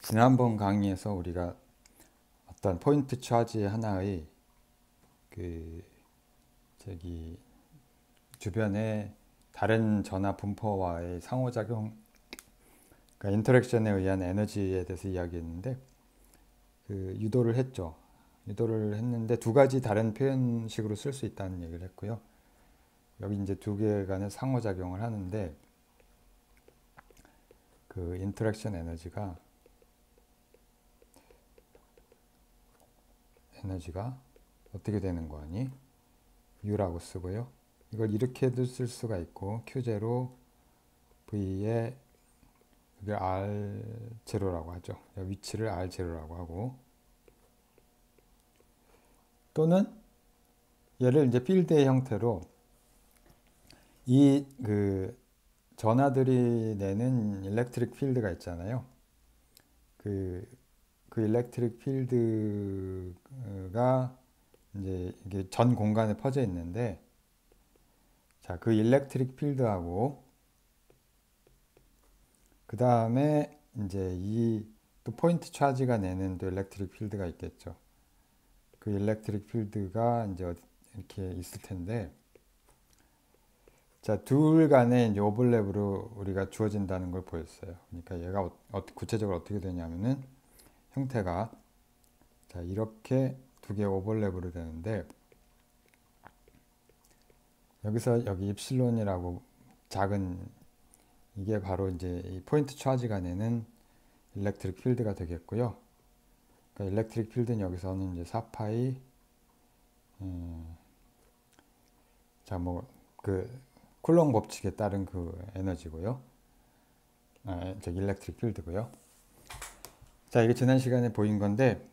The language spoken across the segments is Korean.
지난번 강의에서 우리가 어떤 포인트 차지 하나의 그 저기 주변의 다른 전하 분포와의 상호작용, 그러니까 인터랙션에 의한 에너지에 대해서 이야기했는데 유도를 했죠. 유도를 했는데 두 가지 다른 표현식으로 쓸 수 있다는 얘기를 했고요. 여기 이제 두 개 간의 상호작용을 하는데 그 인터랙션 에너지가 어떻게 되는 거 아니? U라고 쓰고요. 이걸 이렇게도 쓸 수가 있고 Q0 V에 이걸 R0라고 하죠. 위치를 R0라고 하고, 또는 얘를 이제 필드의 형태로 이 전하들이 내는 일렉트릭 필드가 있잖아요. 그 일렉트릭 필드가 이제 이게 전 공간에 퍼져 있는데, 자, 그 일렉트릭 필드하고 그 다음에 이제 이 또 포인트 차지가 내는 또 일렉트릭 필드가 있겠죠. 그 일렉트릭 필드가 이제 이렇게 있을 텐데, 자, 둘 간의 이제 오버랩으로 우리가 주어진다는 걸 보였어요. 그러니까 얘가 구체적으로 어떻게 되냐면은 형태가, 자, 이렇게 두 개 오버랩으로 되는데, 여기서 여기 입실론이라고 작은, 이게 바로 이제 이 포인트 차지가 내는 일렉트릭 필드가 되겠고요. 그러니까 일렉트릭 필드는 여기서는 이제 4파이, 자, 뭐 그 쿨롱 법칙에 따른 그 에너지고요. 저 일렉트릭 필드고요. 자, 이게 지난 시간에 보인 건데,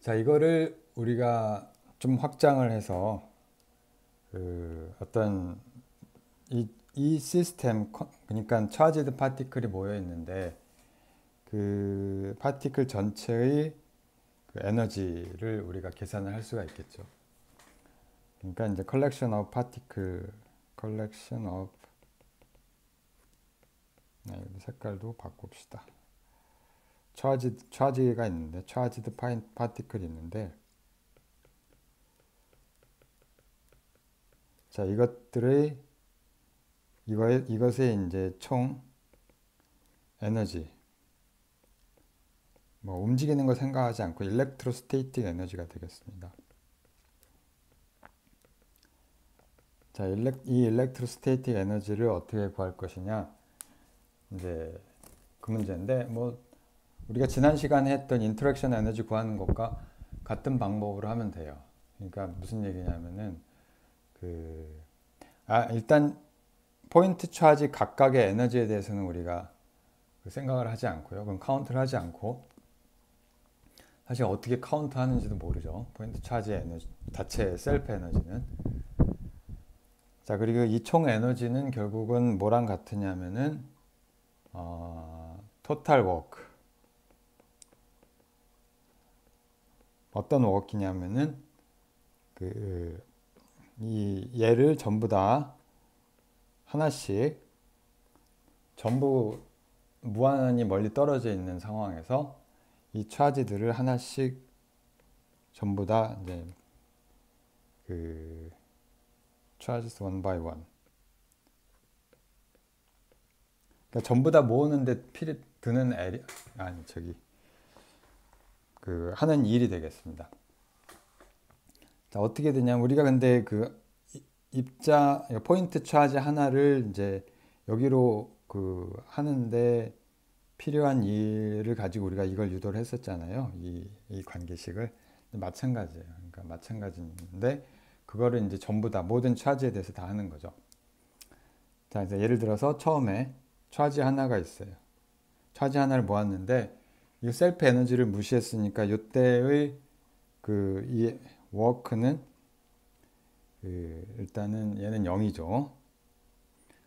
자, 이거를 우리가 좀 확장을 해서 어떤 이 시스템, 그러니까 차지드 파티클이 모여 있는데 그 파티클 전체의 그 에너지를 우리가 계산을 할 수가 있겠죠. 그러니까 이제 collection of particle, collection of, 색깔도 바꿉시다. 차지가 있는데, 차지드 파티클이 있는데, 자, 이것의 이제 총 에너지, 뭐 움직이는 거 생각하지 않고 일렉트로스테이틱 에너지가 되겠습니다. 자, 이 일렉트로스테이틱 에너지를 어떻게 구할 것이냐, 이제 그 문제인데, 뭐 우리가 지난 시간에 했던 인터랙션 에너지 구하는 것과 같은 방법으로 하면 돼요. 그러니까 무슨 얘기냐면은 일단 포인트 차지 각각의 에너지에 대해서는 우리가 생각을 하지 않고요. 그럼 카운트를 하지 않고, 사실 어떻게 카운트 하는지도 모르죠. 포인트 차지의 에너지, 자체 셀프 에너지는. 자, 그리고 이 총 에너지는 결국은 뭐랑 같으냐면은 토탈 워크. 어떤 워크냐면은 얘를 전부 다 하나씩, 전부 무한히 멀리 떨어져 있는 상황에서 이 차지들을 하나씩 전부 다 이제 charges one by one, 그러니까 전부 다 모으는데 드는 하는 일이 되겠습니다. 자, 어떻게 되냐면 우리가 근데 포인트 차지 하나를 이제 여기로 하는데 필요한 일을 가지고 우리가 이걸 유도를 했었잖아요. 이 관계식을. 마찬가지예요. 그러니까 마찬가지인데 그거를 이제 전부 다 모든 차지에 대해서 다 하는 거죠. 자, 이제 예를 들어서 처음에 차지 하나가 있어요. 차지 하나를 모았는데 이 셀프 에너지를 무시했으니까 이때의 이 워크는 일단은 얘는 0이죠.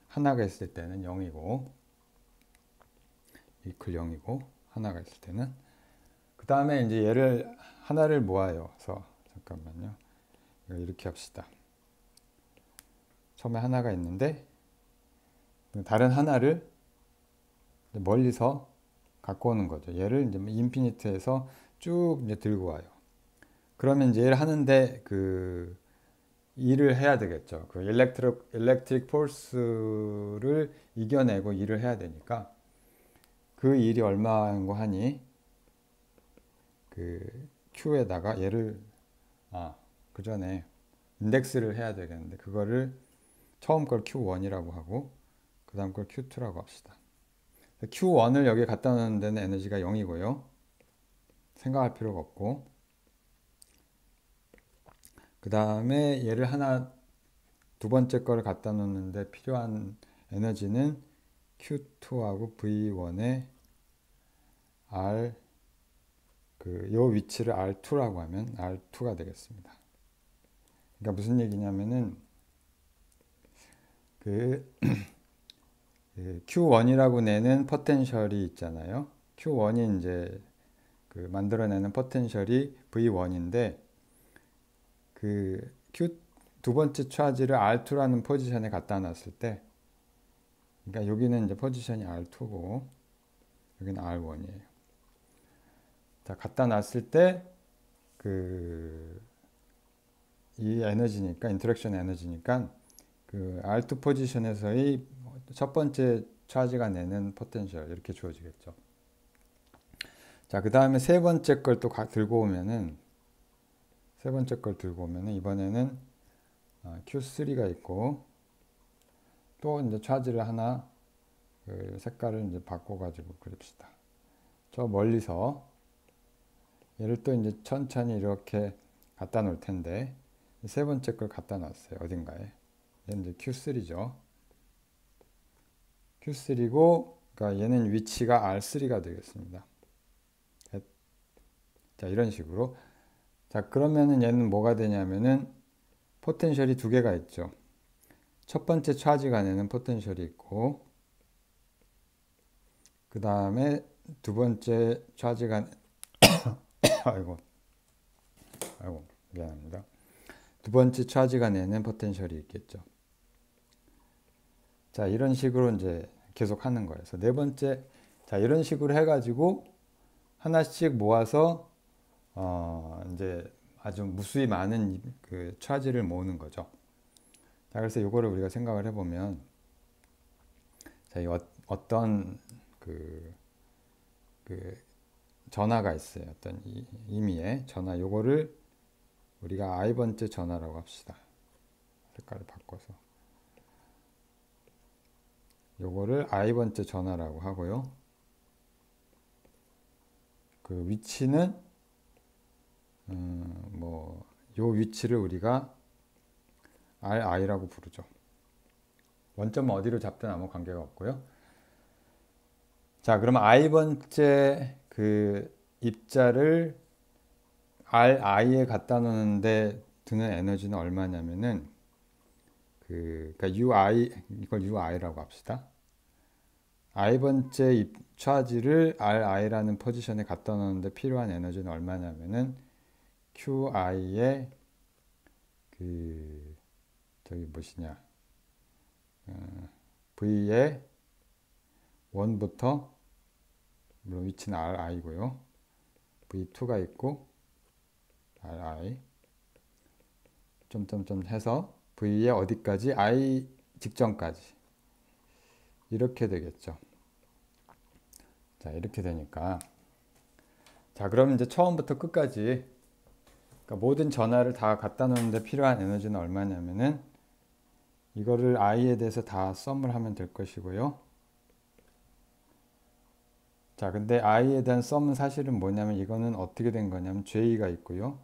하나가 있을 때는 0이고, 이퀄 0이고, 하나가 있을 때는. 그 다음에 이제 얘를 하나를 모아요. 그래서 잠깐만요. 이렇게 합시다. 처음에 하나가 있는데 다른 하나를 멀리서 갖고 오는 거죠. 얘를 이제 인피니트에서 쭉 이제 들고 와요. 그러면 이제 얘를 하는데 그 일을 해야 되겠죠. 그 일렉트릭 폴스를 이겨내고 일을 해야 되니까 그 일이 얼마인 거 하니 그 Q에다가 얘를 그 전에 인덱스를 해야 되겠는데 그거를 처음 걸 Q1이라고 하고 그 다음 걸 Q2라고 합시다. Q1을 여기에 갖다 놓는 데는 에너지가 0이고요. 생각할 필요가 없고 그 다음에 얘를 하나 두 번째 거를 갖다 놓는데 필요한 에너지는 Q2하고 V1에 R 요 위치를 R2라고 하면 R2가 되겠습니다. 그러니까 무슨 얘기냐면은 그 Q1이라고 내는 포텐셜이 있잖아요. Q1이 이제 그 만들어내는 포텐셜이 V1인데 그 Q 두 번째 차지를 R2라는 포지션에 갖다 놨을 때 그러니까 여기는 이제 포지션이 R2고 여기는 R1이에요. 자, 갖다 놨을 때 그 이 에너지니까 인터랙션 에너지니까 그 R2 포지션에서의 첫 번째 차지가 내는 포텐셜 이렇게 주어지겠죠. 자, 그 다음에 세 번째 걸 또 들고 오면은 이번에는 Q3가 있고 또 이제 차지를 하나 그 색깔을 이제 바꿔가지고 그립시다. 저 멀리서 얘를 또 이제 천천히 이렇게 갖다 놓을 텐데 세 번째 걸 갖다 놨어요. 어딘가에. 얘는 이제 Q3죠. Q3고 그러니까 얘는 위치가 R3가 되겠습니다. 자, 이런 식으로. 자, 그러면은 얘는 뭐가 되냐면은 포텐셜이 두 개가 있죠. 첫 번째 차지가 내는 포텐셜이 있고 그 다음에 두 번째 차지가 아이고 미안합니다. 두 번째 차지가 내는 포텐셜이 있겠죠. 자, 이런 식으로 이제 계속 하는 거예요. 그래서 네 번째, 자, 이런 식으로 해가지고 하나씩 모아서 이제 아주 무수히 많은 그 차지를 모으는 거죠. 자, 그래서 이거를 우리가 생각을 해보면, 자, 어떤 그 전화가 있어요. 어떤 의미의 전화, 요거를 우리가 i번째 전화라고 합시다. 색깔을 바꿔서. 요거를 i번째 전화라고 하고요. 그 위치는 요 위치를 우리가 RI라고 부르죠. 원점은 어디로 잡든 아무 관계가 없고요. 자, 그러면 i번째 그 입자를 RI에 갖다 놓는데 드는 에너지는 얼마냐면은 그러니까 UI 이걸 UI라고 합시다. i번째 차지를 RI라는 포지션에 갖다 놓는데 필요한 에너지는 얼마냐면은 QI의 그 저기 무엇이냐 V의 1부터 물론 위치는 RI고요. V2가 있고 RI 점점점 해서 V의 어디까지 I 직전까지 이렇게 되겠죠. 자, 이렇게 되니까 자, 그럼 이제 처음부터 끝까지 그러니까 모든 전화를 다 갖다 놓는데 필요한 에너지는 얼마냐면은 이거를 I에 대해서 다 썸을 하면 될 것이고요. 자, 근데 I에 대한 썸은 사실은 뭐냐면 이거는 어떻게 된 거냐면 J가 있고요.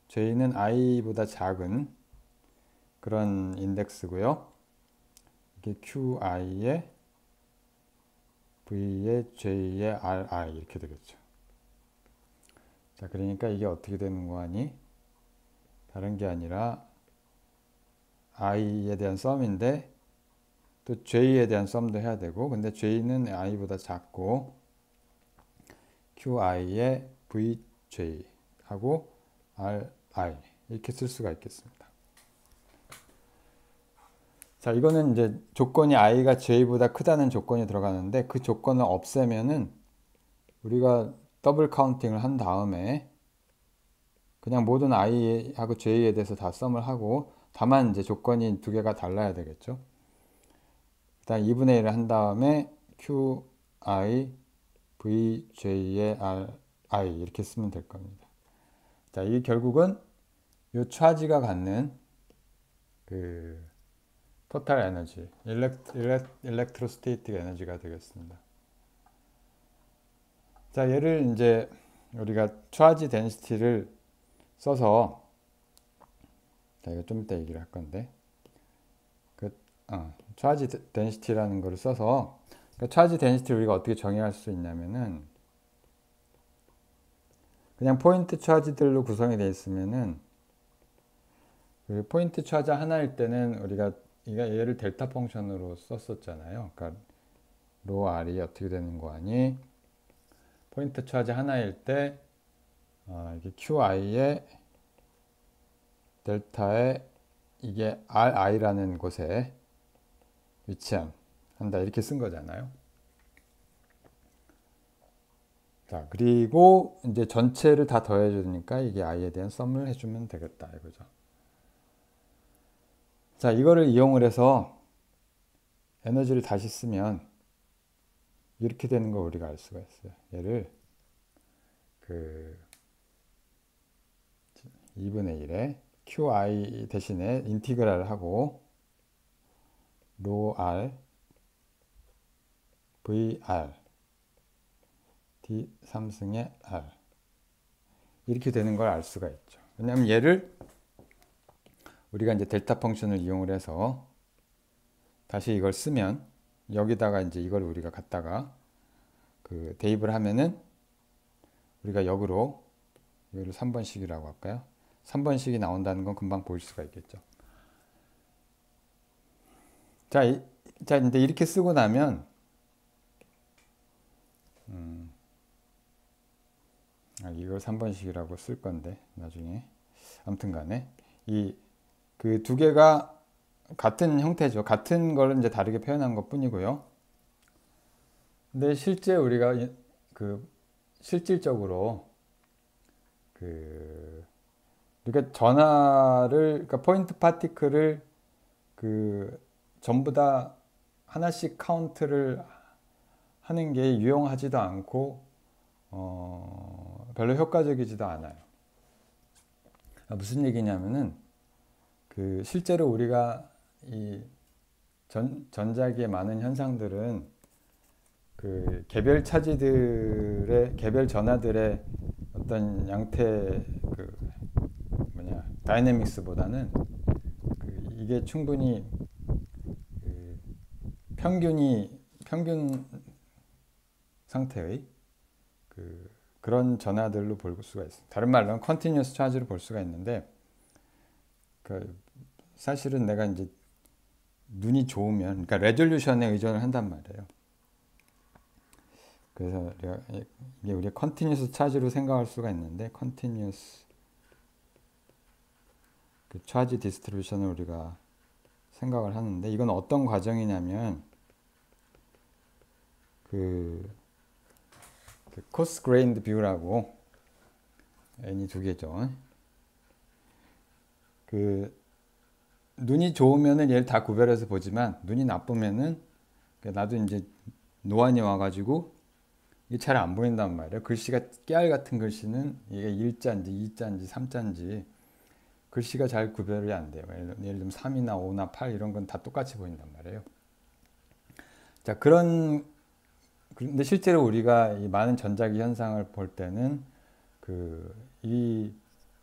J는 I보다 작은 그런 인덱스고요. 이게 QI에 V에 J에 RI 이렇게 되겠죠. 자, 그러니까 이게 어떻게 되는 거 아니? 다른 게 아니라 I에 대한 썸인데 또 J에 대한 썸도 해야 되고 근데 J는 I보다 작고 QI에 VJ 하고 RI 이렇게 쓸 수가 있겠습니다. 자, 이거는 이제 조건이 I가 J보다 크다는 조건이 들어가는데 그 조건을 없애면은 우리가 더블 카운팅을 한 다음에 그냥 모든 i하고 j에 대해서 다 썸을 하고, 다만 이제 조건이 두 개가 달라야 되겠죠. 일단 2분의 1을 한 다음에 qi vj의 ri 이렇게 쓰면 될 겁니다. 자, 이 결국은 이 차지가 갖는 그 토탈 에너지, 일렉트로스테이틱 에너지가 되겠습니다. 자, 얘를 이제 우리가 차지 데니시티를 써서, 자, 이거 좀 이따 얘기를 할 건데, 차지 데니시티라는 거를 써서, 그러니까 차지 데니시티를 우리가 어떻게 정의할 수 있냐면은, 그냥 포인트 차지들로 구성이 되어 있으면은, 그 포인트 차지 하나일 때는 우리가 얘를 델타 펑션으로 썼었잖아요. 그러니까 로 r이 어떻게 되는 거 아니? 포인트 차지 하나일 때 이게 QI의 델타에 이게 RI라는 곳에 한다 이렇게 쓴 거잖아요. 자, 그리고 이제 전체를 다 더해 주니까 이게 I에 대한 썸을 해주면 되겠다 이거죠. 자, 이거를 이용을 해서 에너지를 다시 쓰면 이렇게 되는 거 우리가 알 수가 있어요. 얘를 그 2분의 1에 qi 대신에 인티그랄을 하고 로 r vr d 3승의 r 이렇게 되는 걸 알 수가 있죠. 왜냐하면 얘를 우리가 이제 델타 펑션을 이용을 해서 다시 이걸 쓰면 여기다가 이제 이걸 우리가 갖다가 그 대입을 하면은 우리가 역으로 이거를 3번식이라고 할까요? 3번식이 나온다는 건 금방 볼 수가 있겠죠. 자, 근데 이렇게 쓰고 나면 이걸 3번식이라고 쓸 건데 나중에 아무튼 간에 이 그 두 개가 같은 형태죠. 같은 걸 이제 다르게 표현한 것 뿐이고요. 근데 실제 우리가 그 실질적으로 그러니까 전하를 그러니까 포인트 파티클을 그 전부 다 하나씩 카운트를 하는 게 유용하지도 않고 별로 효과적이지도 않아요. 무슨 얘기냐면은 그 실제로 우리가 이 전자기의 많은 현상들은 그 개별 차지들의 개별 전하들의 어떤 양태 그 다이내믹스보다는 이게 충분히 그 평균 상태의 그런 전하들로 볼 수가 있습니다. 다른 말로는 컨티뉴어스 차지로 볼 수가 있는데 사실은 내가 이제 눈이 좋으면 그러니까 레졸루션에 의존을 한단 말이에요. 그래서 이게 우리가 컨티뉴어스 차지로 생각할 수가 있는데 컨티뉴어스 그 차지 디스트리뷰션을 우리가 생각을 하는데 이건 어떤 과정이냐면 그 코스 그레인드 뷰라고 n이 두 개죠. 그 눈이 좋으면은 얘를 다 구별해서 보지만 눈이 나쁘면은 나도 이제 노안이 와가지고 이게 잘 안 보인단 말이에요. 글씨가 깨알 같은 글씨는 이게 1자인지 2자인지 3자인지 글씨가 잘 구별이 안 돼요. 예를 들면 3이나 5나 8 이런 건 다 똑같이 보인단 말이에요. 자, 근데 실제로 우리가 이 많은 전자기 현상을 볼 때는 그러니까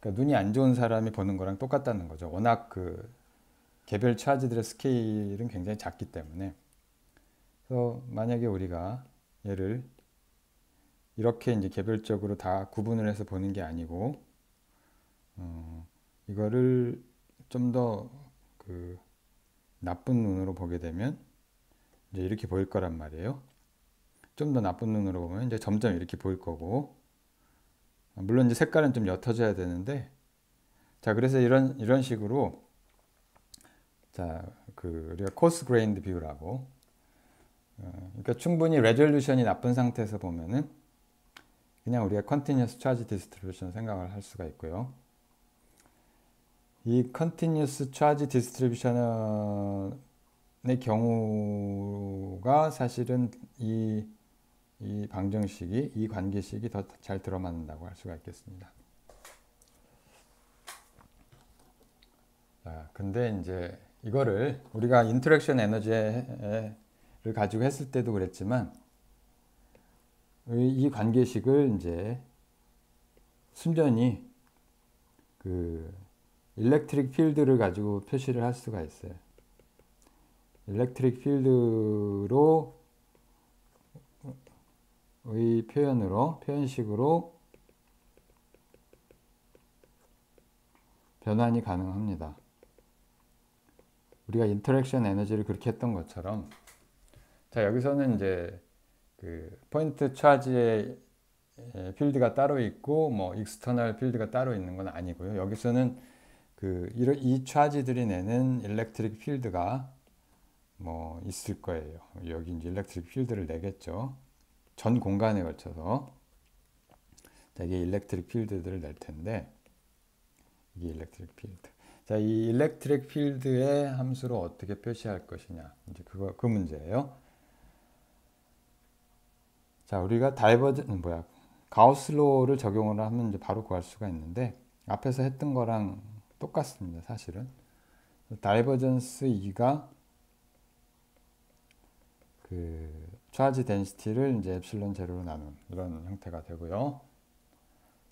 눈이 안 좋은 사람이 보는 거랑 똑같다는 거죠. 워낙 그 개별 차지들의 스케일은 굉장히 작기 때문에. 그래서 만약에 우리가 얘를 이렇게 이제 개별적으로 다 구분을 해서 보는 게 아니고, 이거를 좀 더 그 나쁜 눈으로 보게 되면 이제 이렇게 보일 거란 말이에요. 좀 더 나쁜 눈으로 보면 이제 점점 이렇게 보일 거고, 물론 이제 색깔은 좀 옅어져야 되는데, 자, 그래서 이런 식으로, 자, 우리가 코스 그레인드 뷰라고, 그러니까 충분히 레졸루션이 나쁜 상태에서 보면은 그냥 우리가 Continuous Charge Distribution 생각을 할 수가 있고요. 이 Continuous Charge Distribution의 경우가 사실은 이 방정식이, 이 관계식이 더 잘 들어맞는다고 할 수가 있겠습니다. 자, 근데 이제 이거를 우리가 인터랙션 에너지를 가지고 했을 때도 그랬지만 이 관계식을 이제 순전히 그 일렉트릭 필드를 가지고 표시를 할 수가 있어요. 일렉트릭 필드로 의 표현식으로 변환이 가능합니다. 우리가 인터랙션 에너지를 그렇게 했던 것처럼, 자, 여기서는 이제 그 포인트 차지의 필드가 따로 있고 뭐 익스터널 필드가 따로 있는 건 아니고요. 여기서는 이 차지들이 내는 일렉트릭 필드가 뭐 있을 거예요. 여기 이제 일렉트릭 필드를 내겠죠. 전 공간에 걸쳐서. 자, 이게 일렉트릭 필드들을 낼 텐데, 이게 일렉트릭 필드. 자, 이 일렉트릭 필드의 함수로 어떻게 표시할 것이냐, 이제 그 문제예요. 자, 우리가 가우스로를 적용을 하면 이제 바로 구할 수가 있는데, 앞에서 했던 거랑 똑같습니다, 사실은. 다이버전스 2가 차지 덴시티를 이제 엡실론 제로로 나눈 이런 형태가 되고요.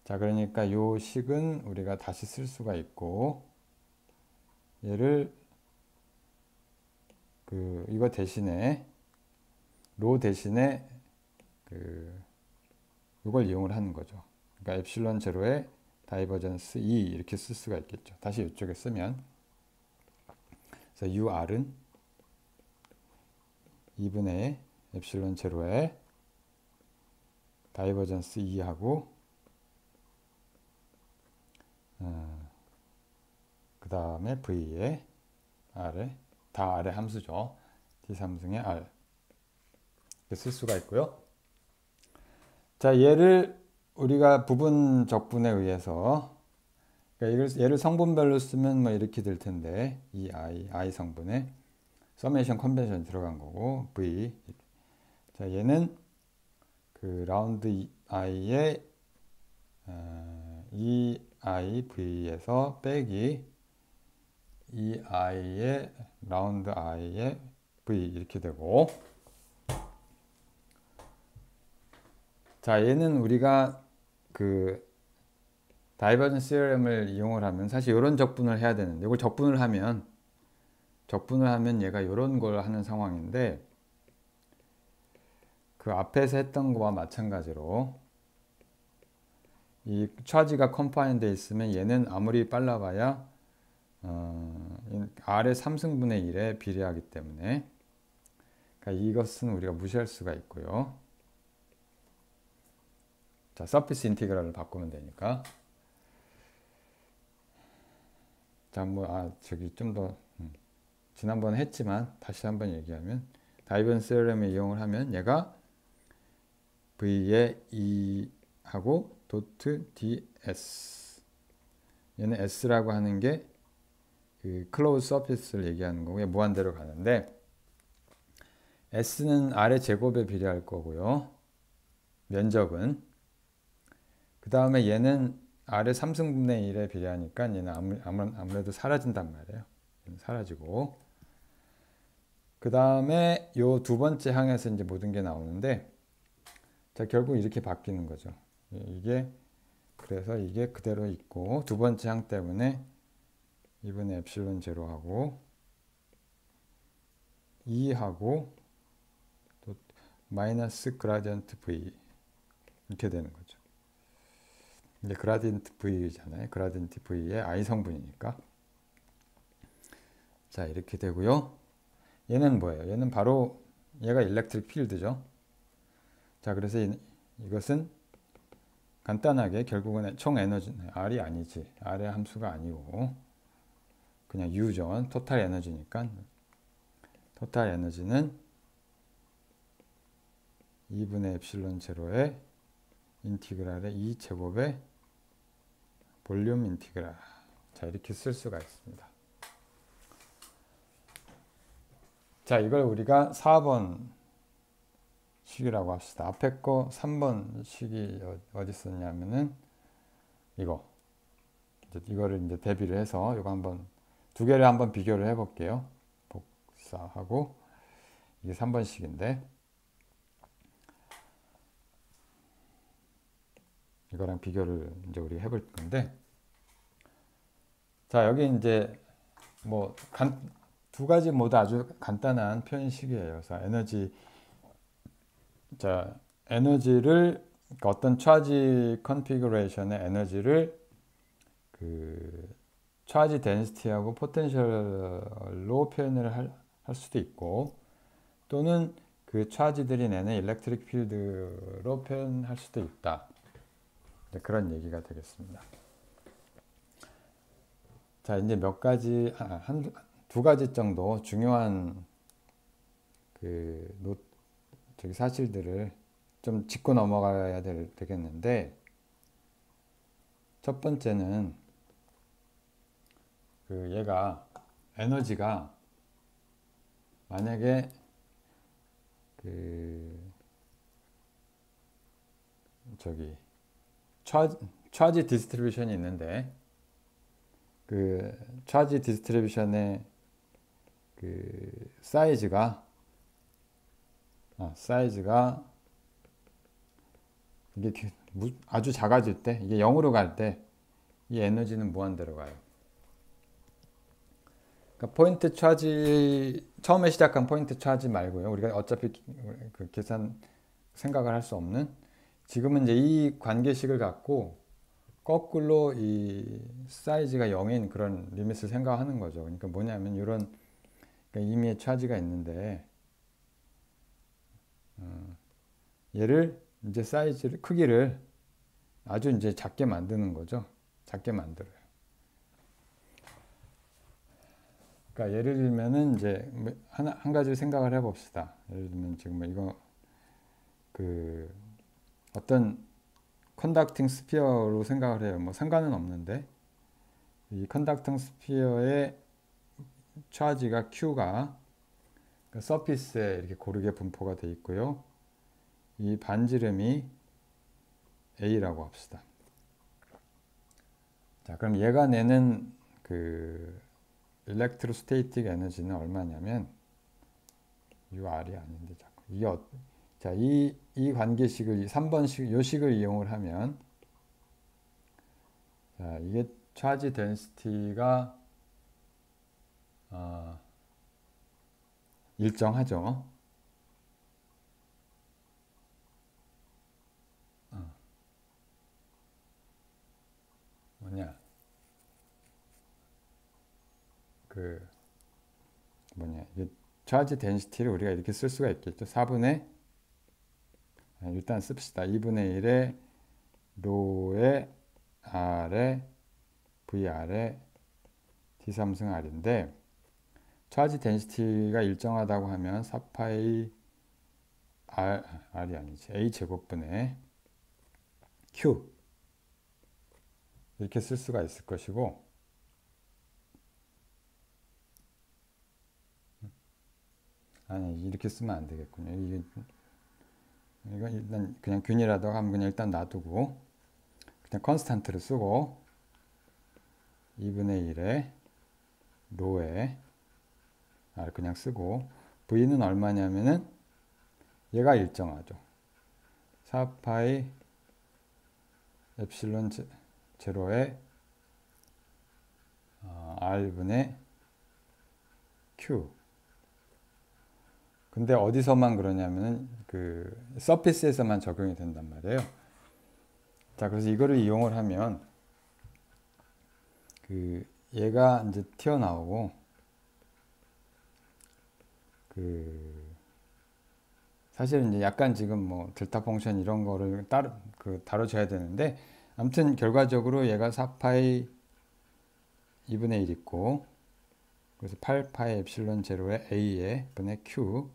자, 그러니까 이 식은 우리가 다시 쓸 수가 있고, 얘를 이거 대신에 로 대신에 이걸 이용을 하는 거죠. 그러니까 엡실론 제로의 다이버전스 2 이렇게 쓸 수가 있겠죠. 다시 이쪽에 쓰면, 그래서 UR은 2분의 엡실론 제로의 다이버전스 2하고 그 다음에 V의 R에 다 R의 함수죠. D3승의 R 이렇게 쓸 수가 있고요. 자, 얘를 우리가 부분 적분에 의해서, 그러니까 얘를 성분별로 쓰면 뭐 이렇게 될 텐데, 이 I 성분에 서메이션 컨벤션이 들어간 거고, V. 자, 얘는 라운드 I의 EIV에서 빼기 EI의 라운드 I의 V 이렇게 되고, 자, 얘는 우리가 다이버전스 시어럼을 이용을 하면 사실 이런 적분을 해야 되는데, 이걸 적분을 하면 얘가 이런 걸 하는 상황인데, 그 앞에서 했던 거와 마찬가지로 이 차지가 컴파인 돼 있으면 얘는 아무리 빨라봐야 R의 3승분의 1에 비례하기 때문에, 그러니까 이것은 우리가 무시할 수가 있고요. 자, 서피스 인티그랄을 바꾸면 되니까. 자, 저기 좀 더 지난번에 했지만 다시 한번 얘기하면, 다이버전스 시어럼을 이용을 하면 얘가 V의 E하고 도트 ds, 얘는 S라고 하는 게 클로즈 서피스를 얘기하는 거고요. 무한대로 가는데, S는 R의 제곱에 비례할 거고요. 면적은. 그 다음에 얘는 R의 3승분의 1에 비례하니까 얘는 아무래도 사라진단 말이에요. 얘는 사라지고. 그 다음에 요 두 번째 항에서 이제 모든 게 나오는데, 자, 결국 이렇게 바뀌는 거죠. 그래서 이게 그대로 있고, 두 번째 항 때문에 2분의 엡실론 제로하고 2하고 또 마이너스 그라디언트 V 이렇게 되는 거죠. 이제 그라디언트 V잖아요. 그라디언트 V의 I 성분이니까. 자, 이렇게 되고요. 얘는 뭐예요? 얘는 바로 얘가 일렉트릭 필드죠. 자, 그래서 이것은 간단하게 결국은 총 에너지, R이 아니지. R의 함수가 아니고 그냥 U죠. 토탈 에너지니까. 토탈 에너지는 2분의 엡실론 제로의 인티그랄의 2제곱의 볼륨 인티그랄. 자, 이렇게 쓸 수가 있습니다. 자, 이걸 우리가 4번 식이라고 합시다. 앞에 거 3번 식이 어디 있었냐면은 이거를 이제 대비를 해서 이거 한번 두 개를 한번 비교를 해 볼게요. 복사하고 이게 3번식인데 이거랑 비교를 이제 우리가 해볼 건데, 자, 여기 이제 뭐 두 가지 모두 아주 간단한 표현식이에요. 그래서 에너지를 그러니까 어떤 차지 컨피그레이션의 에너지를 그 차지 데ን시티하고 포텐셜로 표현을 할 수도 있고, 또는 그 차지들이 내는 일렉트릭 필드로 표현할 수도 있다. 그런 얘기가 되겠습니다. 자, 이제 몇 가지, 두 가지 정도 중요한 사실들을 좀 짚고 넘어가야 되겠는데, 첫 번째는 얘가 에너지가 만약에 차지 디스트리뷰션이 있는데, 차지 디스트리뷰션의 사이즈가 이게 아주 작아질 때, 이게 0으로 갈 때 이 에너지는 무한대로 가요. 그러니까 포인트 차지, 처음에 시작한 포인트 차지 말고요. 우리가 어차피 그 계산 생각을 할 수 없는, 지금은 이제 이 관계식을 갖고 거꾸로 이 사이즈가 0인 그런 리밋을 생각하는 거죠. 그러니까 뭐냐면 이런, 그러니까 임의의 차지가 있는데 얘를 이제 크기를 아주 이제 작게 만드는 거죠. 작게 만들어요. 그러니까 예를 들면은 이제 한 가지를 생각을 해봅시다. 예를 들면 지금 이거 어떤 컨덕팅 스피어로 생각을 해요. 뭐 상관은 없는데, 이 컨덕팅 스피어의 차지가 Q가 서피스에 이렇게 고르게 분포가 되어 있고요. 이 반지름이 A라고 합시다. 자, 그럼 얘가 내는 일렉트로스테이틱 에너지는 얼마냐면 UR이 아닌데 자꾸 이 관계식을 3번식 요 식을 이용을 하면, 자, 이게 차지 덴시티가 일정하죠. 뭐냐? 이게 차지 덴시티를 우리가 이렇게 쓸 수가 있겠죠. 4분의, 일단 씁시다. 2분의 1의 로의 R의 VR의 D3승 R인데, 차지 덴시티가 일정하다고 하면 4파이 R이 아니지, A 제곱분의 Q 이렇게 쓸 수가 있을 것이고, 아니, 이렇게 쓰면 안 되겠군요. 이건 일단 그냥 균이라도 하면 그냥 일단 놔두고 그냥 컨스탄트를 쓰고 2분의 1의 로에 R 그냥 쓰고, V는 얼마냐면은 얘가 일정하죠. 4파이 엡실론 제로의 R분의 Q. 근데 어디서만 그러냐면은 서피스에서만 적용이 된단 말이에요. 자, 그래서 이거를 이용을 하면 얘가 이제 튀어나오고 사실은 이제 약간 지금 뭐 델타 펑션 이런 거를 다뤄줘야 되는데, 아무튼 결과적으로 얘가 4파이 2분의 1 있고, 그래서 8파이 엡실론 제로의 A의 분의 Q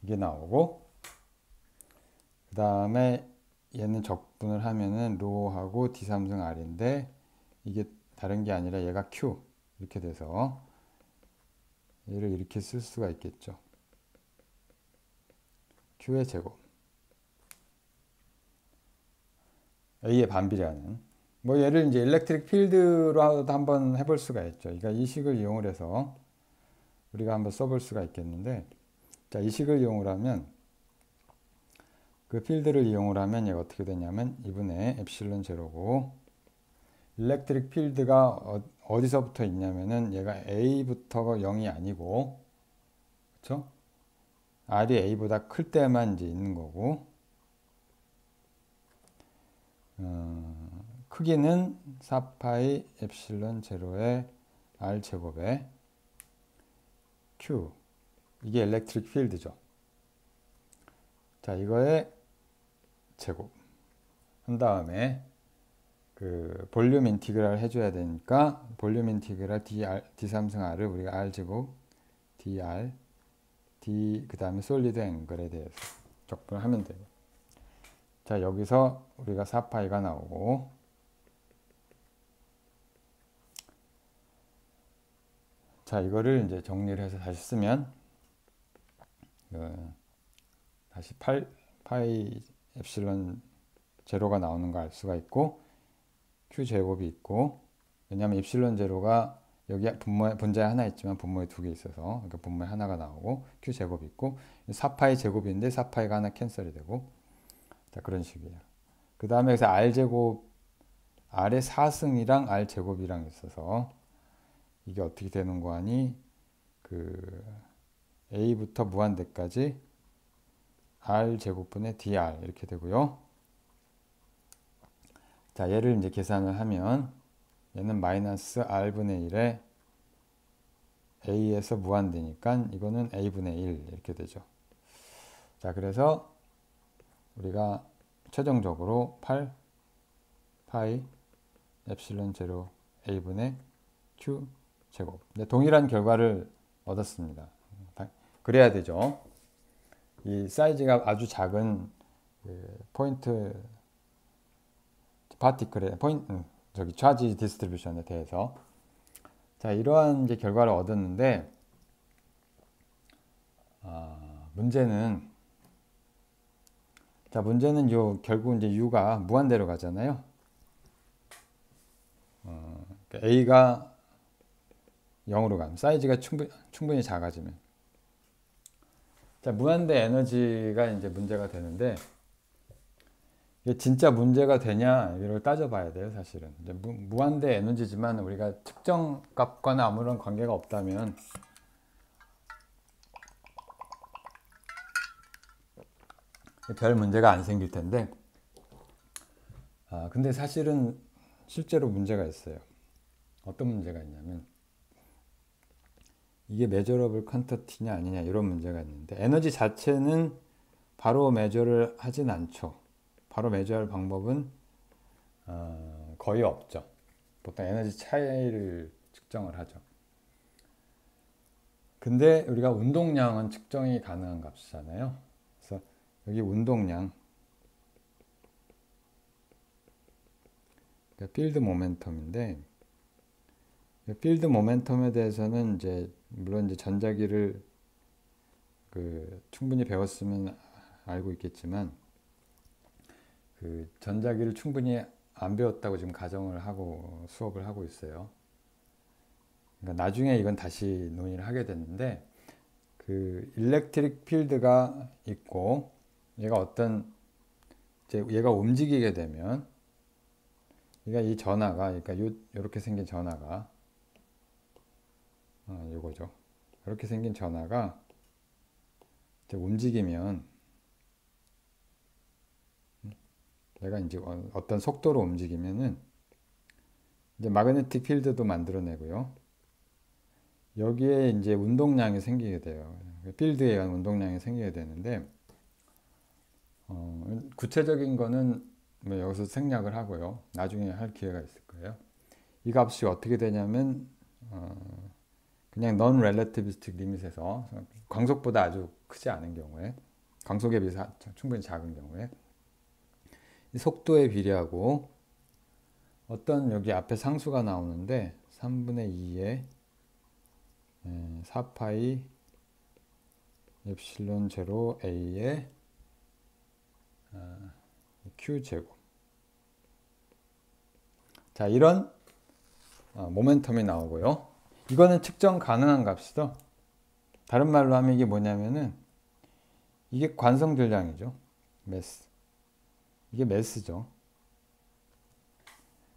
이게 나오고, 그 다음에 얘는 적분을 하면은 로하고 D3승 R인데 이게 다른 게 아니라 얘가 Q 이렇게 돼서 얘를 이렇게 쓸 수가 있겠죠. Q의 제곱 A의 반비례하는 뭐 얘를 이제 일렉트릭 필드로도 한번 해볼 수가 있죠. 그러니까 이 식을 이용을 해서 우리가 한번 써볼 수가 있겠는데 자, 이 식을 이용을 하면 그 필드를 이용을 하면 얘가 어떻게 되냐면 2분의 엡실론 제로고 일렉트릭 필드가 어디서부터 있냐면은 얘가 A부터가 0이 아니고 그렇죠? R이 A보다 클 때만 이제 있는 거고 크기는 4파이 엡실론 제로의 R 제곱에 Q 이게 일렉트릭 필드죠. 자, 이거의 제곱 한 다음에 그 볼륨 인티그랄 해줘야 되니까 볼륨 인티그랄 D3승 R을 우리가 R 제곱 dr d 그 다음에 솔리드 앵글에 대해서 적분하면 돼요. 자, 여기서 우리가 4파이가 나오고 자, 이거를 이제 정리를 해서 다시 쓰면 다시 8파이 엡실론 제로가 나오는 거 알 수가 있고 q 제곱이 있고 왜냐하면 엡실론 제로가 여기 분자에 하나 있지만 분모에 두 개 있어서 그러니까 분모에 하나가 나오고 q 제곱이 있고 4파이 제곱인데 4파이가 하나 캔슬이 되고 자, 그런 식이에요. 그 다음에 여기서 r 제곱 r의 4승이랑 r 제곱이랑 있어서 이게 어떻게 되는 거 하니 그 a부터 무한대까지 r 제곱분의 dr 이렇게 되고요. 자, 얘를 이제 계산을 하면 얘는 마이너스 r분의 1에 a에서 무한대니까 이거는 a분의 1 이렇게 되죠. 자, 그래서 우리가 최종적으로 8 파이 엡실론 제로 a분의 q 제곱 동일한 결과를 얻었습니다. 그래야 되죠. 이 사이즈가 아주 작은 포인트 파티클의 저기 차지 디스트리뷰션에 대해서 자, 이러한 이제 결과를 얻었는데 문제는 요 결국 이제 u가 무한대로 가잖아요. 그러니까 a가 0으로 가면 사이즈가 충분히 작아지면 자, 무한대 에너지가 이제 문제가 되는데 이게 진짜 문제가 되냐 이걸 따져봐야 돼요. 사실은 이제 무한대 에너지지만 우리가 측정 값과는 아무런 관계가 없다면 별 문제가 안 생길 텐데 근데 사실은 실제로 문제가 있어요. 어떤 문제가 있냐면 이게 메저러블 퀀터티냐 아니냐 이런 문제가 있는데 에너지 자체는 바로 메저를 하진 않죠. 바로 메저할 방법은 거의 없죠. 보통 에너지 차이를 측정을 하죠. 근데 우리가 운동량은 측정이 가능한 값이잖아요. 그래서 여기 운동량 그러니까 필드 모멘텀인데 필드 모멘텀에 대해서는 이제 물론 이제 전자기를 충분히 배웠으면 알고 있겠지만 그 전자기를 충분히 안 배웠다고 지금 가정을 하고 수업을 하고 있어요. 그러니까 나중에 이건 다시 논의를 하게 됐는데 그 일렉트릭 필드가 있고 얘가 얘가 움직이게 되면 그러니까 이 전하가 그러니까 이렇게 생긴 전하가 요거죠. 이렇게 생긴 전하가 이제 움직이면 얘가 이제 어떤 속도로 움직이면은 이제 마그네틱 필드도 만들어내고요. 여기에 이제 운동량이 생기게 돼요. 필드에 의한 운동량이 생기게 되는데 구체적인 거는 뭐 여기서 생략을 하고요. 나중에 할 기회가 있을 거예요. 이 값이 어떻게 되냐면 그냥 non relativistic limit에서 광속보다 아주 크지 않은 경우에 광속에 비해서 충분히 작은 경우에 이 속도에 비례하고 어떤 여기 앞에 상수가 나오는데 3분의 2에 4파이 엡실론 제로 A의 Q제곱. 자, 이런 모멘텀이 나오고요. 이거는 측정 가능한 값이죠. 다른 말로 하면 이게 뭐냐면은 이게 관성 질량이죠. 매스. 이게 매스죠.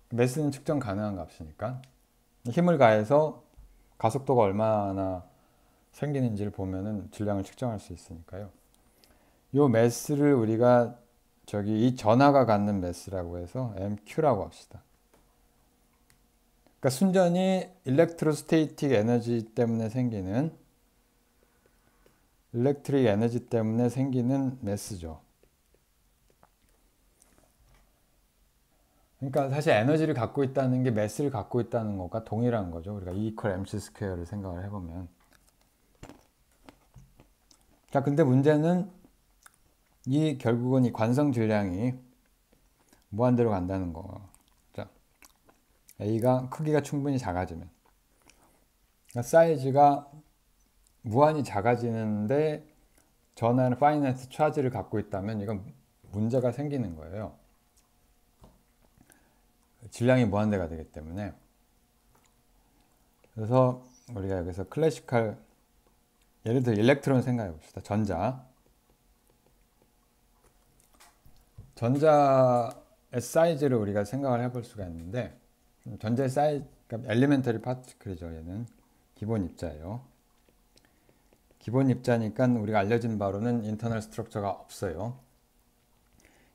매스는 측정 가능한 값이니까 힘을 가해서 가속도가 얼마나 생기는지를 보면은 질량을 측정할 수 있으니까요. 요 매스를 우리가 저기 이 전하가 갖는 매스라고 해서 MQ라고 합시다. 그러니까 순전히 일렉트로스테이틱 에너지 때문에 생기는 일렉트릭 에너지 때문에 생기는 매스죠. 그러니까 사실 에너지를 갖고 있다는 게 매스를 갖고 있다는 것과 동일한 거죠. 우리가 E 이퀄 MC 스퀘어를 생각을 해보면. 자, 근데 문제는 이 결국은 이 관성 질량이 무한대로 간다는 거. 자, A가 크기가 충분히 작아지면. 그러니까 사이즈가 무한히 작아지는데 전하는 파이나이트 차지를 갖고 있다면 이건 문제가 생기는 거예요. 질량이 무한대가 되기 때문에. 그래서 우리가 여기서 클래시컬, 예를 들어 일렉트론 생각해 봅시다. 전자의 사이즈를 우리가 생각을 해볼 수가 있는데, 전자의 사이즈, 그러니까 엘리멘터리 파티클이죠. 얘는 기본 입자예요. 기본 입자니까 우리가 알려진 바로는 인터널 스트럭처가 없어요.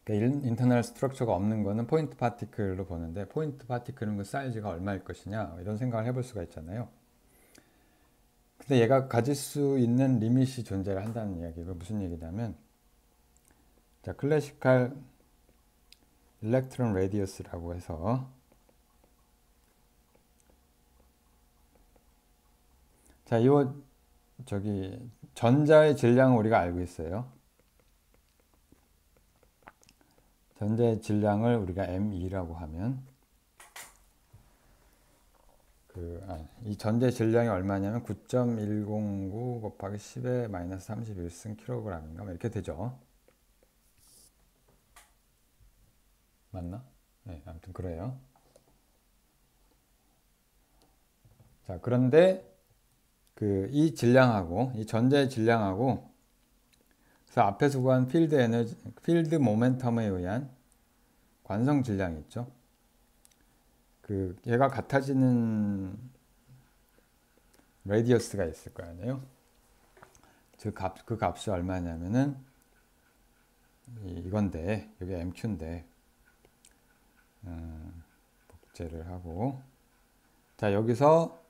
그러니까 인터널 스트럭처가 없는 거는 포인트 파티클로 보는데, 포인트 파티클은 그 사이즈가 얼마일 것이냐 이런 생각을 해볼 수가 있잖아요. 근데 얘가 가질 수 있는 리밋이 존재를 한다는 이야기가 무슨 얘기냐면, 자, 클래시컬 일렉트론 레디어스라고 해서, 자, 이거 저기 전자의 질량을 우리가 알고 있어요. 전자의 질량을 우리가 M2라고 하면 이 전자의 질량이 얼마냐면 9.109 곱하기 10의 마이너스 31승 킬로그램인가 이렇게 되죠. 맞나? 네, 아무튼 그래요. 자, 그런데 이 질량하고 이 전자의 질량하고 그래서 앞에서 구한 필드 에너지, 필드 모멘텀에 의한 관성 질량이 있죠. 얘가 같아지는 레디어스가 있을 거 아니에요. 그 값이 얼마냐면은 이건데 여기 MQ인데 복제를 하고, 자, 여기서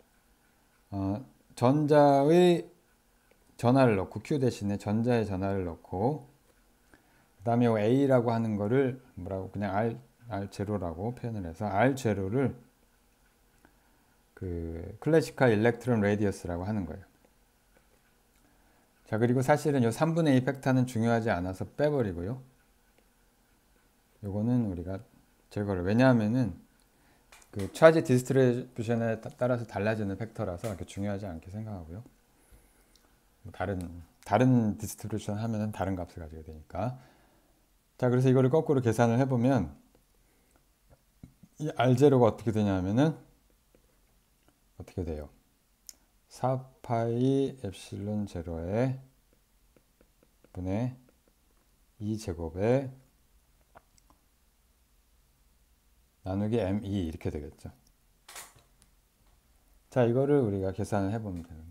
전자의 전하를 넣고 Q 대신에 전자의 전하를 넣고, 그 다음에 A라고 하는 거를 뭐라고 그냥 R0라고 표현을 해서 R0를 클래시컬 일렉트론 레디어스라고 하는 거예요. 자, 그리고 사실은 이 3분의 2 팩터는 중요하지 않아서 빼버리고요. 요거는 우리가 제거를, 왜냐하면은 차지 디스트리뷰션에 따라서 달라지는 팩터라서 이렇게 중요하지 않게 생각하고요. 다른 디스트리뷰션 하면은 다른 값을 가지게 되니까. 자, 그래서 이거를 거꾸로 계산을 해보면 이 R0가 어떻게 되냐면은 어떻게 돼요? 4파이 엡실론 제로에 분의 2제곱에 나누기 M2 이렇게 되겠죠. 자, 이거를 우리가 계산을 해보면 되는 거죠.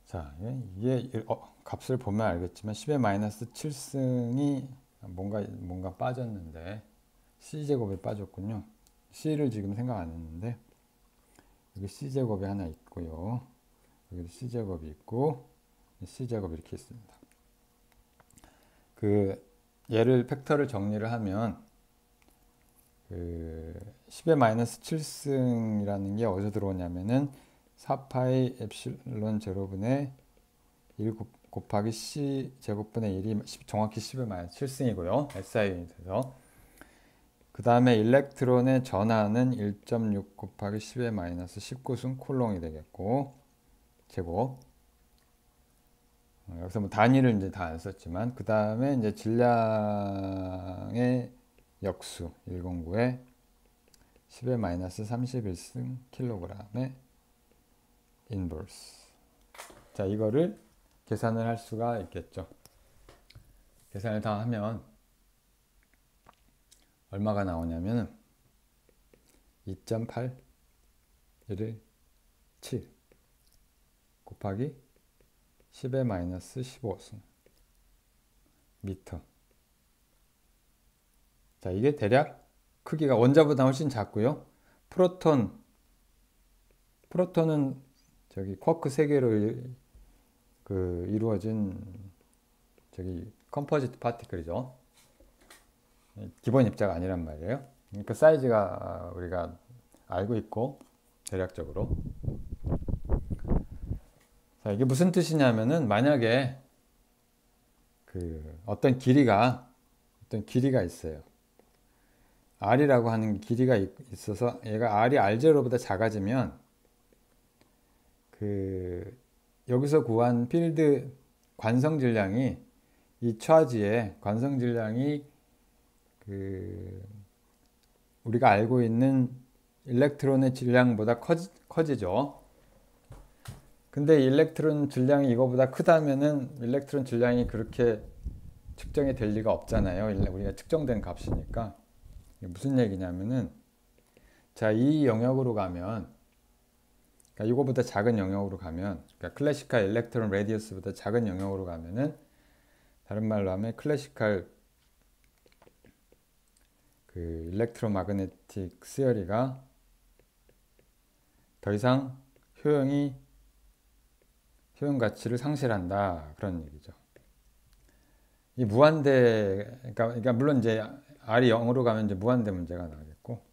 자, 이게 값을 보면 알겠지만 10의 마이너스 7승이 뭔가 빠졌는데 C제곱이 빠졌군요. C를 지금 생각 안 했는데 여기 C제곱이 하나 있고요. 여기도 C제곱이 있고 C제곱 이렇게 있습니다. 얘를 팩터를 정리를 하면 10의 마이너스 7승이라는 게 어디서 들어오냐면은 4파이 엡실론 제로분의 곱하기 C 제곱분의 1이 정확히 10의 마이너스 7승이고요. SI 유닛에서. 그 다음에 일렉트론의 전하는 1.6 곱하기 10의 마이너스 19승 콜롱이 되겠고, 제곱. 여기서 뭐 단위를 이제 다 안 썼지만, 그 다음에 이제 질량의 역수 109에 10의 마이너스 31승 킬로그램의 인버스. 자, 이거를 계산을 할 수가 있겠죠. 계산을 다 하면 얼마가 나오냐면 2.8를 7 곱하기 10의 마이너스 15승 미터. 자, 이게 대략 크기가 원자보다 훨씬 작고요. 프로톤은 저기 쿼크 3개로 이루어진 저기 컴포지트 파티클이죠. 기본 입자가 아니란 말이에요. 그러니까 사이즈가 우리가 알고 있고 대략적으로. 자, 이게 무슨 뜻이냐면은 만약에 어떤 길이가 있어요. R이라고 하는 길이가 있어서 얘가 R이 R0보다 작아지면 여기서 구한 필드 관성 질량이 이 차지의 관성 질량이 우리가 알고 있는 일렉트론의 질량보다 커지죠. 근데 일렉트론 질량이 이거보다 크다면은 일렉트론 질량이 그렇게 측정이 될 리가 없잖아요. 우리가 측정된 값이니까. 무슨 얘기냐면은, 자, 이 영역으로 가면, 그러니까 이거보다 작은 영역으로 가면, 그러니까 클래시컬 일렉트론 레디어스보다 작은 영역으로 가면은, 다른 말로 하면 클래시컬 일렉트로 마그네틱 시어리가 더 이상 효용 가치를 상실한다, 그런 얘기죠. 이 무한대, 그러니까 물론 이제 R이 0으로 가면 이제 무한대 문제가 나겠고,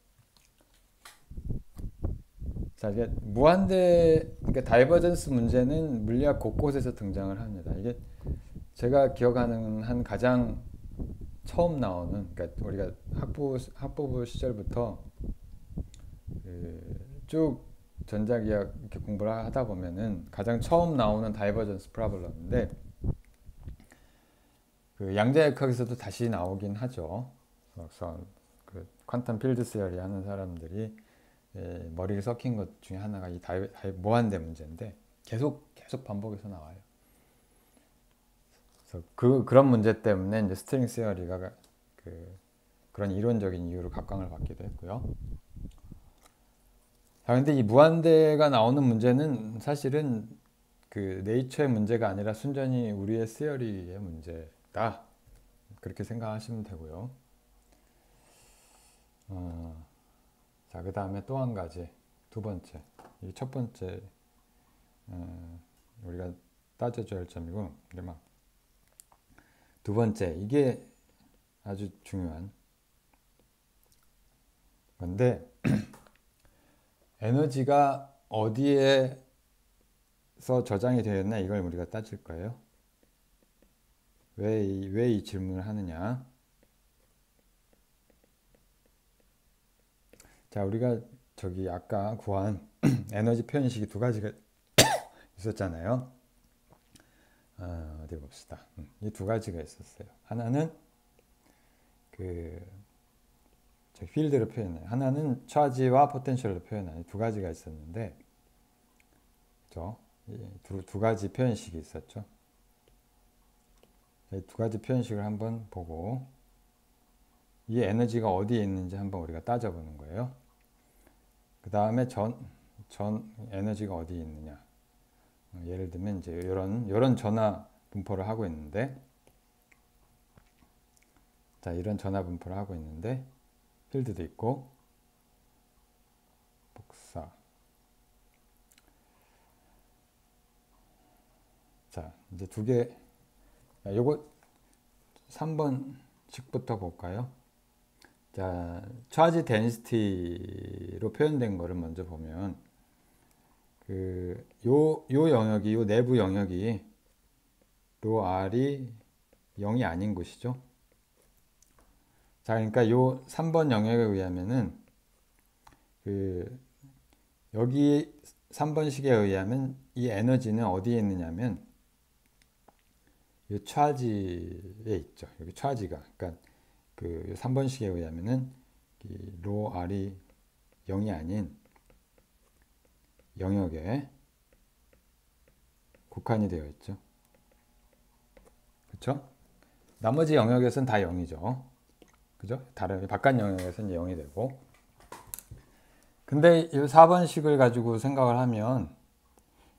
자, 이게 그러니까 다이버전스 문제는 물리학 곳곳에서 등장을 합니다. 이게 제가 기억하는 한 가장 처음 나오는, 그러니까 우리가 학부부 시절부터 쭉 전자기학 이렇게 공부를 하다 보면은 가장 처음 나오는 다이버전스 프로블럼인데, 양자역학에서도 다시 나오긴 하죠. 그래서 퀀텀 필드 시어리 하는 사람들이 머리를 썩힌 것 중에 하나가 이 무한대 문제인데 계속 반복해서 나와요. 그래서 그런 문제 때문에 이제 스트링 시어리가 그런 이론적인 이유로 각광을 받기도 했고요. 자, 근데 이 무한대가 나오는 문제는 사실은 네이처의 문제가 아니라 순전히 우리의 시어리의 문제다. 그렇게 생각하시면 되고요. 자, 그 다음에 또 한 가지, 두 번째. 이 첫 번째, 우리가 따져줘야 할 점이고, 두 번째, 이게 아주 중요한 건데, 에너지가 어디에서 저장이 되어 있나, 이걸 우리가 따질 거예요. 왜 이 질문을 하느냐. 자, 우리가 저기 아까 구한 에너지 표현식이 두 가지가 있었잖아요. 어디 봅시다. 이 두 가지가 있었어요. 하나는 필드로 표현해요. 하나는 차지와 포텐셜로 표현하는 두 가지가 있었는데, 그렇죠? 두 가지 표현식이 있었죠. 이 두 가지 표현식을 한번 보고 이 에너지가 어디에 있는지 한번 우리가 따져보는 거예요. 그 다음에 전 에너지가 어디에 있느냐. 예를 들면 이제 이런 전하 분포를 하고 있는데, 자, 이런 전하 분포를 하고 있는데 필드도 있고 복사. 자, 이제 두 개. 요거 3번식부터 볼까요? 자, 차지 데니시티로 표현된 거를 먼저 보면 요 영역이, 요 내부 영역이 로 R이 0이 아닌 곳이죠. 자, 그러니까 요 3번 영역에 의하면은 여기 3번식에 의하면 이 에너지는 어디에 있느냐면 이 차지에 있죠. 여기 차지가. 그러니까 3번식에 의하면은 로 R이 0이 아닌 영역에 국한이 되어 있죠. 그렇죠? 나머지 영역에서는 다 0이죠. 그죠? 다른 바깥 영역에서는 0이 되고. 근데 이 4번식을 가지고 생각을 하면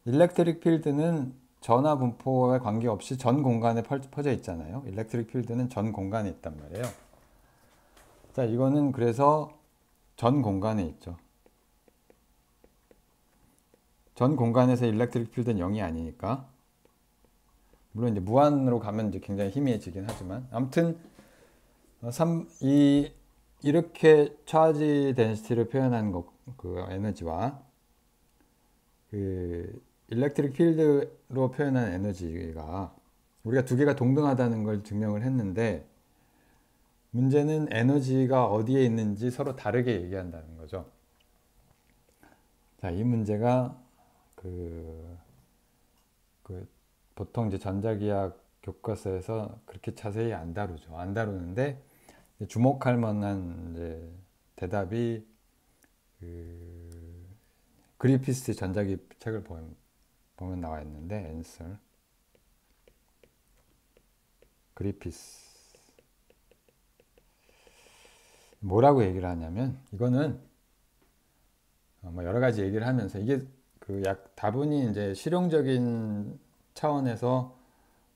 일렉트릭 필드는 전하 분포에 관계없이 전 공간에 퍼져 있잖아요. 일렉트릭 필드는 전 공간에 있단 말이에요. 자, 이거는 그래서 전 공간에 있죠. 전 공간에서 일렉트릭 필드는 0이 아니니까. 물론 이제 무한으로 가면 이제 굉장히 희미해지긴 하지만 아무튼 이렇게 차지 덴시티를 표현한 그 에너지와 그 일렉트릭 필드로 표현한 에너지가 우리가 두 개가 동등하다는 걸 증명을 했는데 문제는 에너지가 어디에 있는지 서로 다르게 얘기한다는 거죠. 자, 이 문제가 보통 이제 전자기학 교과서에서 그렇게 자세히 안 다루죠. 안 다루는데 주목할 만한 이제 대답이 그리피스 전자기 책을 보면 나와 있는데 answer 그리피스 뭐라고 얘기를 하냐면 이거는 뭐 여러 가지 얘기를 하면서 이게 다분히 이제 실용적인 차원에서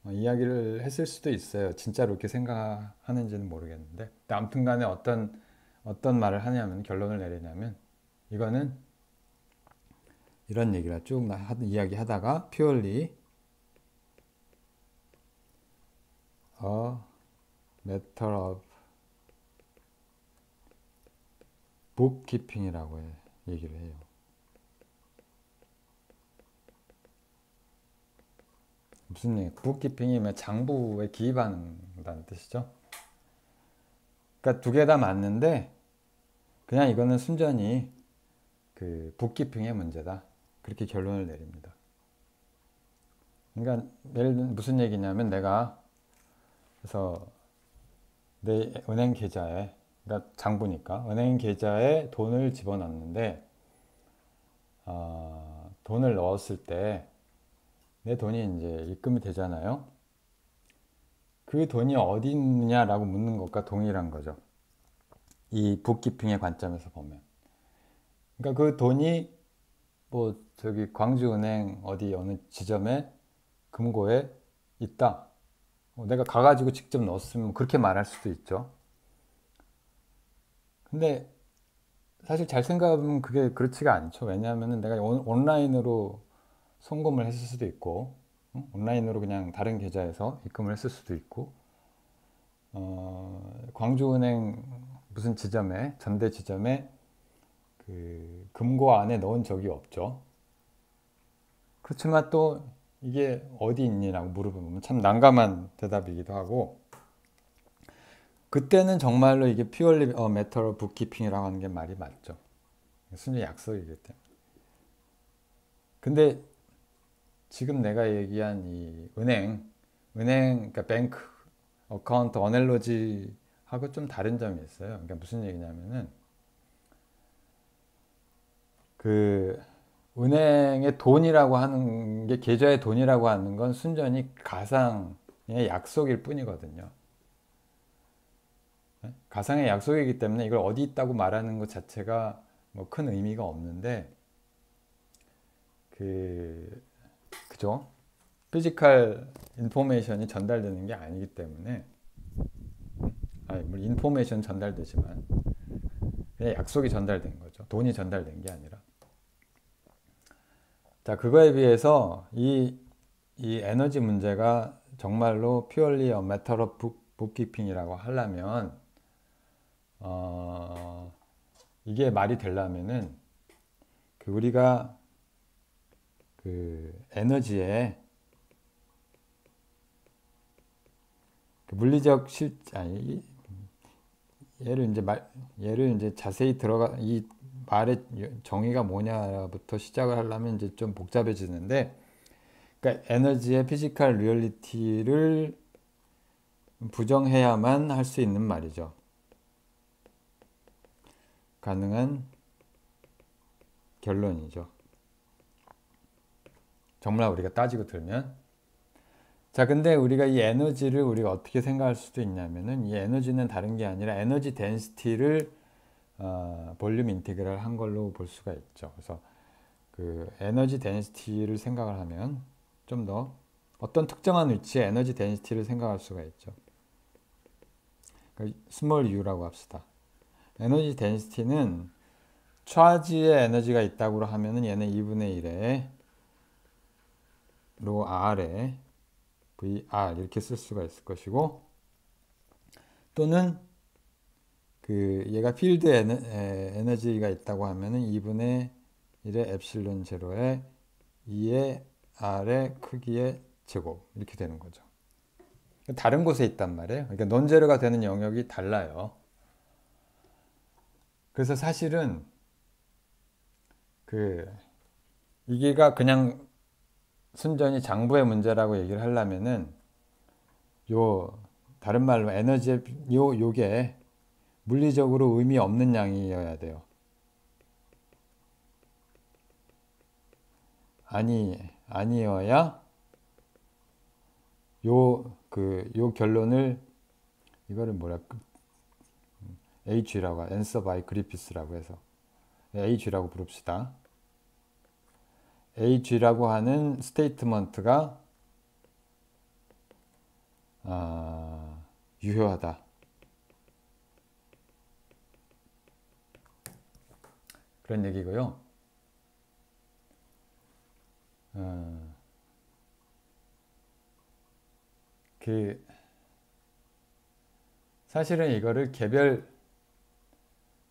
이야기를 했을 수도 있어요. 진짜로 이렇게 생각하는지는 모르겠는데 아무튼 간에 어떤 말을 하냐면 결론을 내리냐면 이거는 이런 얘기를 쭉 이야기 하다가 purely a matter of bookkeeping이라고 얘기를 해요. 무슨 얘기? bookkeeping이면 장부에 기입한다는 뜻이죠. 그러니까 두 개 다 맞는데 그냥 이거는 순전히 bookkeeping의 문제다. 그렇게 결론을 내립니다. 그러니까 예를 들면 무슨 얘기냐면 내가 그래서 내 은행 계좌에 그러니까 장부니까 은행 계좌에 돈을 집어넣는데 돈을 넣었을 때 내 돈이 이제 입금이 되잖아요. 그 돈이 어디 있느냐라고 묻는 것과 동일한 거죠. 이 북키핑의 관점에서 보면. 그러니까 그 돈이 뭐 저기 광주은행 어디 어느 지점에 금고에 있다. 내가 가가지고 직접 넣었으면 그렇게 말할 수도 있죠. 근데 사실 잘 생각하면 그게 그렇지가 않죠. 왜냐하면 내가 온라인으로 송금을 했을 수도 있고 온라인으로 그냥 다른 계좌에서 입금을 했을 수도 있고 광주은행 무슨 지점에 전대 지점에 금고 안에 넣은 적이 없죠. 그렇지만 또 이게 어디 있니라고 물어보면 참 난감한 대답이기도 하고 그때는 정말로 이게 purely a matter of bookkeeping이라고 하는 게 말이 맞죠. 순전히 약속이기 때문에. 근데 지금 내가 얘기한 이 그러니까 뱅크 어카운트 어널로지하고 좀 다른 점이 있어요. 그러니까 무슨 얘기냐면은 은행의 돈이라고 하는 게 계좌의 돈이라고 하는 건 순전히 가상의 약속일 뿐이거든요. 가상의 약속이기 때문에 이걸 어디 있다고 말하는 것 자체가 뭐 큰 의미가 없는데 그죠? 피지컬 인포메이션이 전달되는 게 아니기 때문에 물론 인포메이션 전달되지만 그냥 약속이 전달된 거죠. 돈이 전달된 게 아니라. 자, 그거에 비해서 이 에너지 문제가 정말로 purely a matter of bookkeeping이라고 하려면 이게 말이 되려면은 우리가 에너지에 그 물리적 실 아니 얘를 이제 자세히 들어가 이 말의 정의가 뭐냐부터 시작을 하려면 이제 좀 복잡해지는데, 그러니까 에너지의 피지컬 리얼리티를 부정해야만 할 수 있는 말이죠. 가능한 결론이죠. 정말 우리가 따지고 들면. 자, 근데 우리가 이 에너지를 우리가 어떻게 생각할 수도 있냐면은, 이 에너지는 다른 게 아니라 에너지 덴시티를 볼륨 인티그랄 한 걸로 볼 수가 있죠. 그래서 그 에너지 덴시티를 생각을 하면 좀 더 어떤 특정한 위치에 에너지 덴시티를 생각할 수가 있죠. 그러니까 스몰 u라고 합시다. 에너지 덴시티는 차지에 에너지가 있다고 하면은 얘는 2분의 1에 로 R에 VR 이렇게 쓸 수가 있을 것이고, 또는 그 얘가 필드 에너지가 있다고 하면은 2분의 1의 엡실론 제로에 2의 R의 크기의 제곱 이렇게 되는 거죠. 다른 곳에 있단 말이에요. 그러니까 논제로가 되는 영역이 달라요. 그래서 사실은 그 이게가 그냥 순전히 장부의 문제라고 얘기를 하려면은 요 다른 말로 에너지의 요게 물리적으로 의미 없는 양이어야 돼요. 아니어야 요 결론을 이거를 H라고 answer by Griffiths라고 해서 H라고 부릅시다. H라고 하는 스테이트먼트가 유효하다. 그런 얘기고요. 사실은 이거를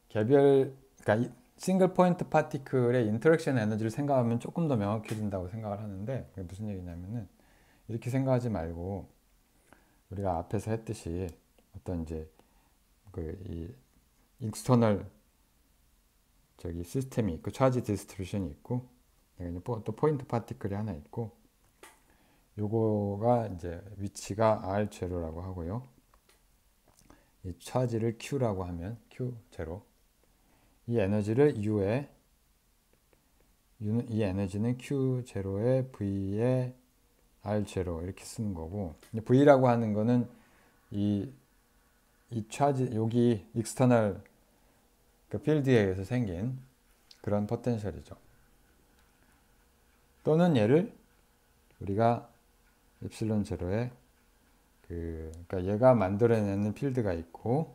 그러니까 싱글 포인트 파티클의 인터랙션 에너지를 생각하면 조금 더 명확해진다고 생각을 하는데, 그게 무슨 얘기냐면은 이렇게 생각하지 말고 우리가 앞에서 했듯이 어떤 이제 이 익스터널 시스템이 있고 차지 디스트리뷰션이 있고 또 포인트 파티클이 하나 있고, 요거가 이제 위치가 R0라고 하고요. 이 차지를 Q라고 하면 Q0, 이 에너지를 이 에너지는 Q0에 V에 R0 이렇게 쓰는 거고, V라고 하는 거는 이 차지 여기 익스터널 그 필드에 의해서 생긴 그런 포텐셜이죠. 또는 얘를 우리가 엡실론 제로에 그러니까 얘가 만들어내는 필드가 있고,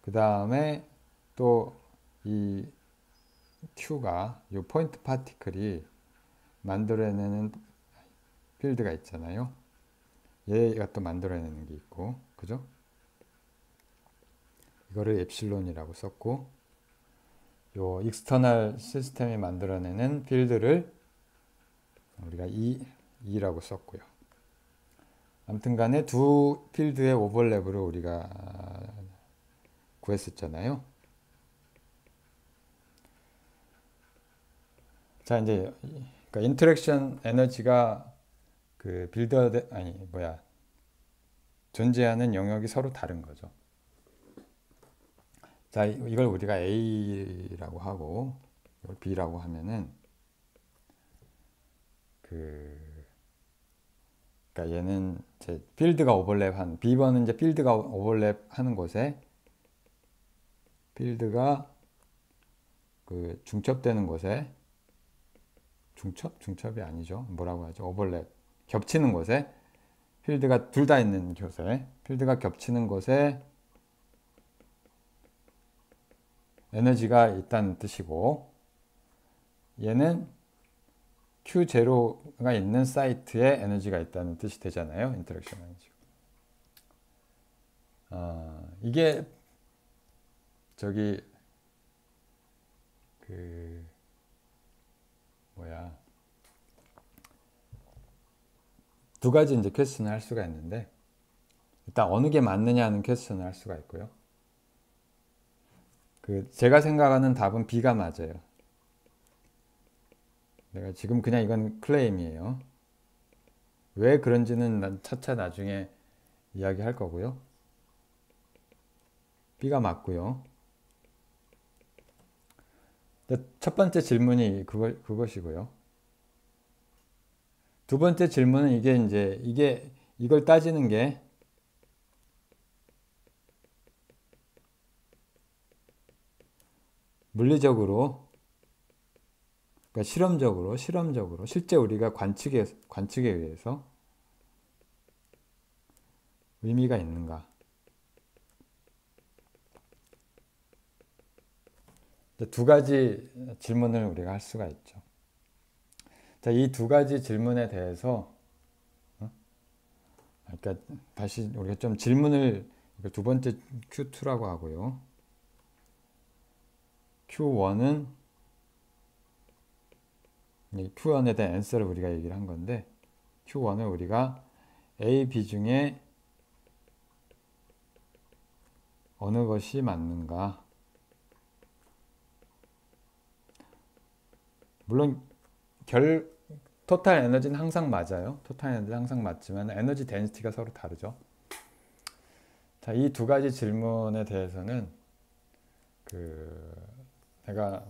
그 다음에 또 이 Q가 이 포인트 파티클이 만들어내는 필드가 있잖아요. 얘가 또 만들어내는 게 있고, 그죠? 이거를 엡실론이라고 썼고, 요 익스터널 시스템이 만들어내는 필드를 우리가 E라고 썼고요. 아무튼 간에 두 필드의 오버랩으로 우리가 구했었잖아요. 자, 이제 그러니까 인터랙션 에너지가 존재하는 영역이 서로 다른 거죠. 자, 이걸 우리가 A라고 하고 이걸 B라고 하면은 그러니까 얘는 이제 필드가 오버랩한 B번은 이제 필드가 오버랩하는 곳에 필드가 중첩되는 곳에 중첩이 아니죠. 뭐라고 하죠? 오버랩 겹치는 곳에 필드가 둘 다 있는 곳에 필드가 겹치는 곳에 에너지가 있다는 뜻이고, 얘는 Q0가 있는 사이트에 에너지가 있다는 뜻이 되잖아요. 인터랙션 에너지. 이게 두 가지 이제 퀘스천을 할 수가 있는데, 일단 어느 게 맞느냐 하는 퀘스천을 할 수가 있고요. 제가 생각하는 답은 B가 맞아요. 내가 지금 그냥 이건 클레임이에요. 왜 그런지는 난 차차 나중에 이야기할 거고요. B가 맞고요. 첫 번째 질문이 그것이고요. 두 번째 질문은 이걸 따지는 게 물리적으로, 그러니까 실험적으로 실제 우리가 관측에 의해서 의미가 있는가? 두 가지 질문을 우리가 할 수가 있죠. 자, 이 두 가지 질문에 대해서, 그러니까 다시 우리가 좀 질문을 두 번째 Q2라고 하고요. Q1은 Q1에 대한 앤서를 우리가 얘기를 한 건데, Q1을 우리가 A, B 중에 어느 것이 맞는가? 물론 토탈 에너지는 항상 맞아요. 토탈 에너지는 항상 맞지만 에너지 데니시티가 서로 다르죠. 자, 이 두 가지 질문에 대해서는 내가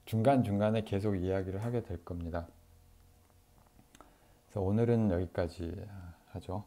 중간중간에 계속 이야기를 하게 될 겁니다. 그래서 오늘은 여기까지 하죠.